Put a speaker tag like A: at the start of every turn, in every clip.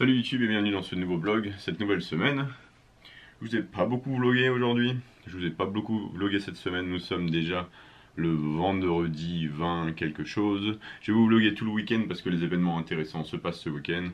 A: Salut YouTube et bienvenue dans ce nouveau vlog, cette nouvelle semaine. Je vous ai pas beaucoup vlogué aujourd'hui, je vous ai pas beaucoup vlogué cette semaine, nous sommes déjà le vendredi 20 quelque chose. Je vais vous vloguer tout le week-end parce que les événements intéressants se passent ce week-end.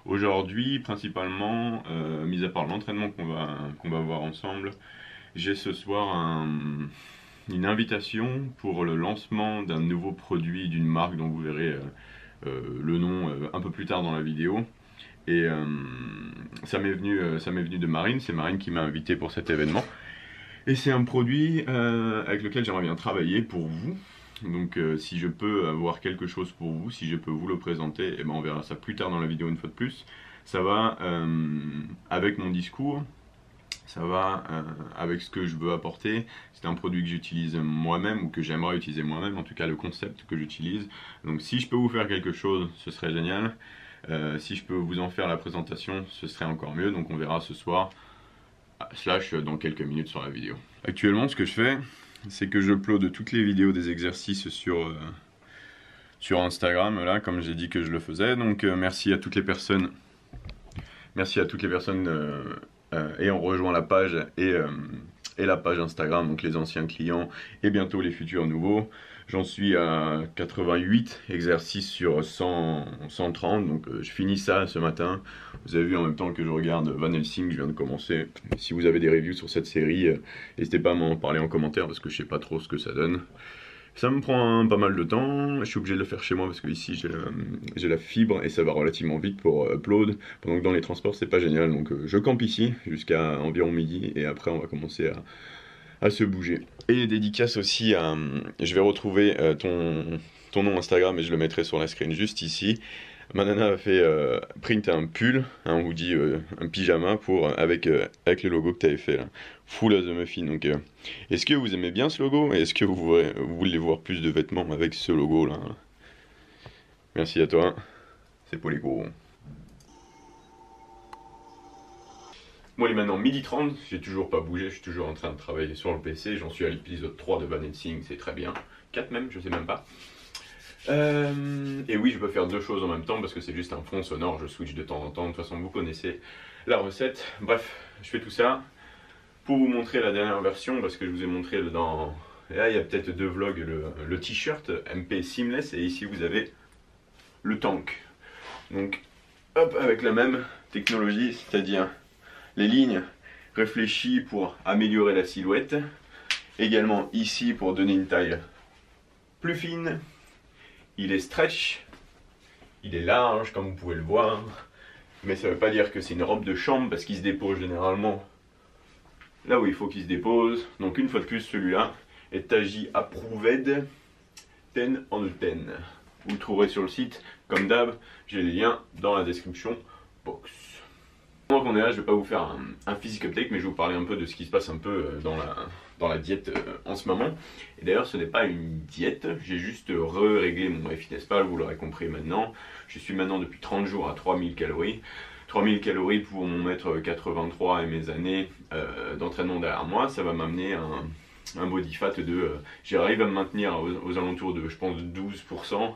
A: Aujourd'hui, principalement, mis à part l'entraînement qu'on va voir ensemble, j'ai ce soir une invitation pour le lancement d'un nouveau produit d'une marque dont vous verrez le nom un peu plus tard dans la vidéo. Et ça m'est venu de Marine, c'est Marine qui m'a invité pour cet événement. Et c'est un produit avec lequel j'aimerais bien travailler pour vous. Donc si je peux avoir quelque chose pour vous, si je peux vous le présenter, et ben on verra ça plus tard dans la vidéo une fois de plus. Ça va avec mon discours, ça va avec ce que je veux apporter. C'est un produit que j'utilise moi-même ou que j'aimerais utiliser moi-même, en tout cas le concept que j'utilise. Donc si je peux vous faire quelque chose, ce serait génial. Si je peux vous en faire la présentation, ce serait encore mieux. Donc on verra ce soir, slash dans quelques minutes sur la vidéo. Actuellement, ce que je fais, c'est que je upload toutes les vidéos des exercices sur Instagram, là, comme j'ai dit que je le faisais. Donc merci à toutes les personnes. Merci à toutes les personnes ayant rejoint la page et la page Instagram, donc les anciens clients et bientôt les futurs nouveaux. J'en suis à 88 exercices sur 130, donc je finis ça ce matin. Vous avez vu en même temps que je regarde Van Helsing, je viens de commencer. Si vous avez des reviews sur cette série, n'hésitez pas à m'en parler en commentaire parce que je sais pas trop ce que ça donne. Ça me prend pas mal de temps, je suis obligé de le faire chez moi parce que ici j'ai la fibre et ça va relativement vite pour upload, pendant que dans les transports c'est pas génial, donc je campe ici jusqu'à environ midi et après on va commencer à se bouger. Et dédicace aussi à, je vais retrouver ton nom Instagram et je le mettrai sur la screen juste ici. Ma nana a fait print un pull, un hoodie, un pyjama avec le logo que tu avais fait là. Full as a muffin. Donc, est-ce que vous aimez bien ce logo et est-ce que vous voulez voir plus de vêtements avec ce logo là? Merci à toi, c'est pour les gros. Bon, il est maintenant 12h30, j'ai toujours pas bougé, je suis toujours en train de travailler sur le PC, j'en suis à l'épisode 3 de Van Helsing, c'est très bien. 4 même, je sais même pas. Et oui, je peux faire deux choses en même temps parce que c'est juste un fond sonore, je switch de temps en temps, de toute façon vous connaissez la recette. Bref, je fais tout ça pour vous montrer la dernière version parce que je vous ai montré dans... Là il y a peut-être deux vlogs, le t-shirt MP Seamless et ici vous avez le tank. Donc hop, avec la même technologie, c'est-à-dire les lignes réfléchies pour améliorer la silhouette. Également ici pour donner une taille plus fine. Il est stretch, il est large comme vous pouvez le voir, mais ça ne veut pas dire que c'est une robe de chambre parce qu'il se dépose généralement là où il faut qu'il se dépose. Donc une fois de plus, celui-là est AJ Approved 10 on 10. Vous le trouverez sur le site, comme d'hab, j'ai les liens dans la description box. Pendant qu'on est là, je ne vais pas vous faire un physique update, mais je vais vous parler un peu de ce qui se passe un peu dans la diète en ce moment. Et d'ailleurs, ce n'est pas une diète, j'ai juste réglé mon MyFitnessPal, vous l'aurez compris maintenant. Je suis maintenant depuis 30 jours à 3000 calories. 3000 calories pour mon mètre 83 et mes années d'entraînement derrière moi, ça va m'amener un body fat de... J'arrive à me maintenir aux alentours de, je pense, 12%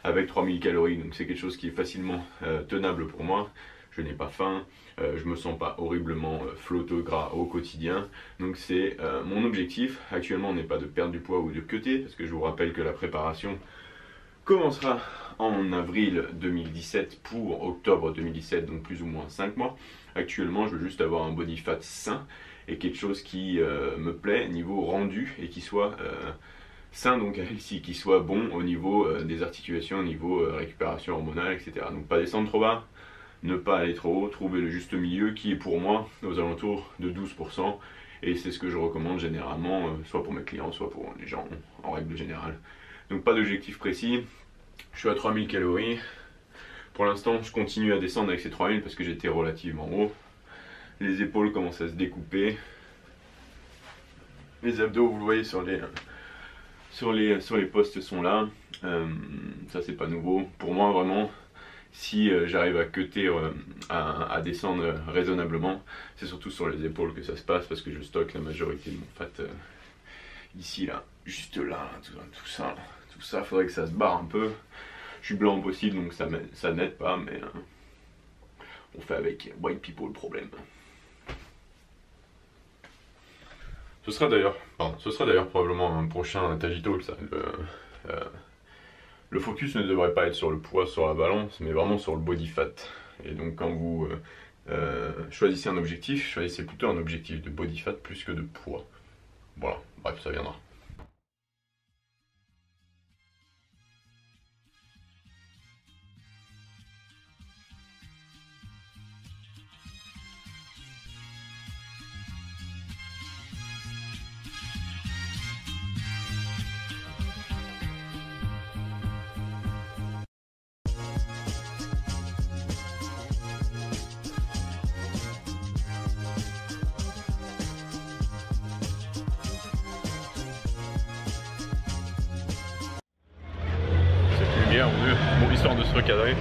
A: avec 3000 calories. Donc c'est quelque chose qui est facilement tenable pour moi. Je n'ai pas faim, je me sens pas horriblement flotteux gras au quotidien. Donc c'est mon objectif. Actuellement, on n'est pas de perdre du poids ou de cutter, parce que je vous rappelle que la préparation commencera en avril 2017 pour octobre 2017, donc plus ou moins 5 mois. Actuellement, je veux juste avoir un body fat sain et quelque chose qui me plaît niveau rendu et qui soit sain, donc healthy, qui soit bon au niveau des articulations, au niveau récupération hormonale, etc. Donc pas descendre trop bas, ne pas aller trop haut, trouver le juste milieu qui est pour moi aux alentours de 12%. Et c'est ce que je recommande généralement, soit pour mes clients, soit pour les gens en règle générale. Donc pas d'objectif précis, je suis à 3000 calories. Pour l'instant, je continue à descendre avec ces 3000 parce que j'étais relativement haut. Les épaules commencent à se découper. Les abdos, vous le voyez sur les postes sont là. Ça c'est pas nouveau. Pour moi vraiment, si j'arrive à cutter, à descendre raisonnablement, c'est surtout sur les épaules que ça se passe parce que je stocke la majorité de mon fat ici, là, juste là, tout ça, faudrait que ça se barre un peu. Je suis blanc possible donc ça n'aide pas, mais on fait avec white people problem. Ce sera d'ailleurs probablement un prochain Tajitalk, ça. Le focus ne devrait pas être sur le poids, sur la balance, mais vraiment sur le body fat. Et donc quand vous choisissez un objectif, choisissez plutôt un objectif de body fat plus que de poids. Voilà, bref, ça viendra. Bon, histoire de se recadrer,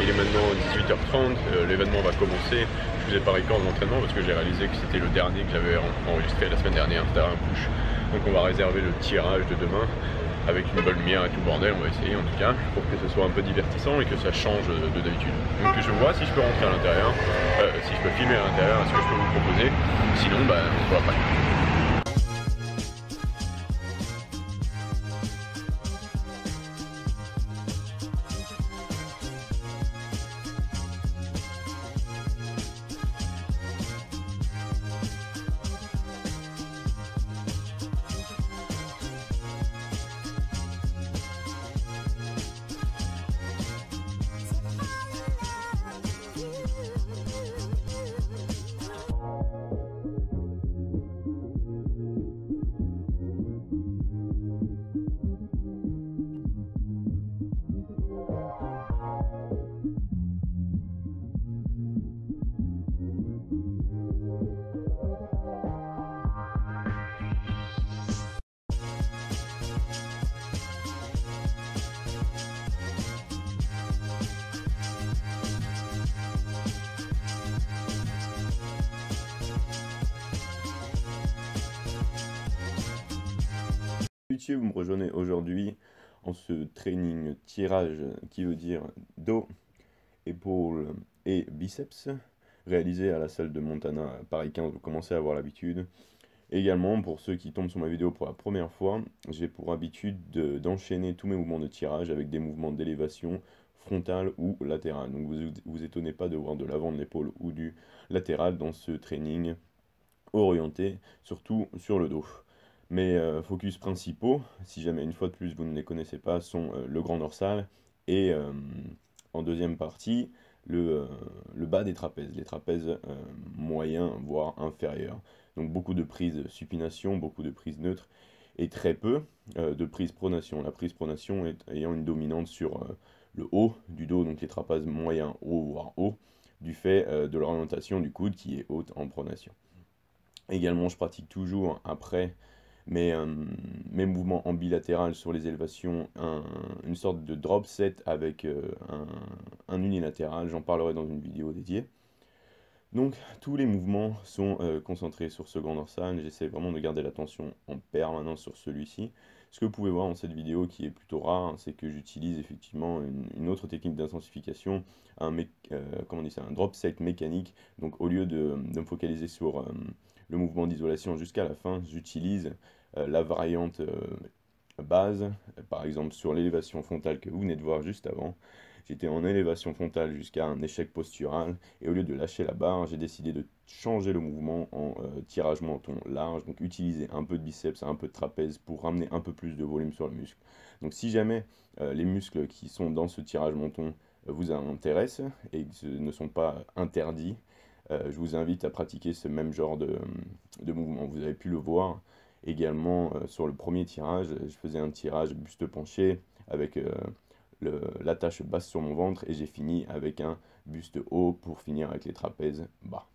A: il est maintenant 18h30, l'événement va commencer. Je vous ai pas record l'entraînement parce que j'ai réalisé que c'était le dernier que j'avais enregistré la semaine dernière, c'était un push. Donc on va réserver le tirage de demain avec une bonne lumière et tout le bordel, on va essayer en tout cas, pour que ce soit un peu divertissant et que ça change de d'habitude. Donc je vois si je peux rentrer à l'intérieur, si je peux filmer à l'intérieur, est-ce que je peux vous proposer, sinon bah on se voit après. Vous me rejoignez aujourd'hui en ce training tirage qui veut dire dos, épaules et biceps, réalisé à la salle de Montana Paris 15, vous commencez à avoir l'habitude. Également, pour ceux qui tombent sur ma vidéo pour la première fois, j'ai pour habitude d'enchaîner tous mes mouvements de tirage avec des mouvements d'élévation frontale ou latérale. Donc vous étonnez pas de voir de l'avant de l'épaule ou du latéral dans ce training orienté surtout sur le dos. Mes focus principaux, si jamais une fois de plus vous ne les connaissez pas, sont le grand dorsal et en deuxième partie le bas des trapèzes, les trapèzes moyens voire inférieurs. Donc beaucoup de prises supination, beaucoup de prises neutres et très peu de prise pronation. La prise pronation ayant une dominante sur le haut du dos, donc les trapèzes moyens haut voire haut, du fait de l'orientation du coude qui est haute en pronation. Également, je pratique toujours après mes mouvements en bilatéral sur les élévations, une sorte de drop set avec un unilatéral, j'en parlerai dans une vidéo dédiée. Donc tous les mouvements sont concentrés sur ce grand dorsal, j'essaie vraiment de garder l'attention en permanence sur celui-ci. Ce que vous pouvez voir dans cette vidéo qui est plutôt rare, c'est que j'utilise effectivement une autre technique d'intensification, un drop set mécanique. Donc au lieu de me focaliser sur le mouvement d'isolation jusqu'à la fin, j'utilise la variante base, par exemple sur l'élévation frontale que vous venez de voir juste avant. J'étais en élévation frontale jusqu'à un échec postural et au lieu de lâcher la barre, j'ai décidé de changer le mouvement en tirage menton large, donc utiliser un peu de biceps, un peu de trapèze pour ramener un peu plus de volume sur le muscle. Donc si jamais les muscles qui sont dans ce tirage menton vous intéressent et ne sont pas interdits, je vous invite à pratiquer ce même genre de mouvement. Vous avez pu le voir également sur le premier tirage, je faisais un tirage buste penché avec l'attache basse sur mon ventre et j'ai fini avec un buste haut pour finir avec les trapèzes bas.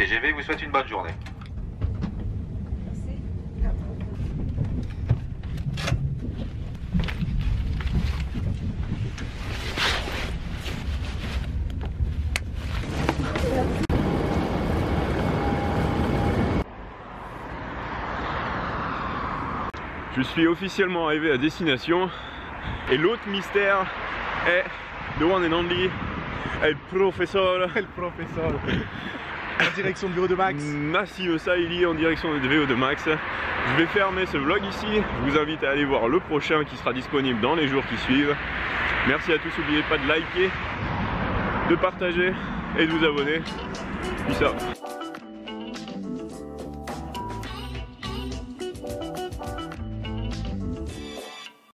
B: TGV vous souhaite une bonne journée.
A: Je suis officiellement arrivé à destination et l'autre mystère est the one and only El Professor.
C: El Professor. En direction du VO de Max.
A: Massimo Saili en direction du VO de Max. Je vais fermer ce vlog ici. Je vous invite à aller voir le prochain qui sera disponible dans les jours qui suivent. Merci à tous, n'oubliez pas de liker, de partager et de vous abonner. Peace out.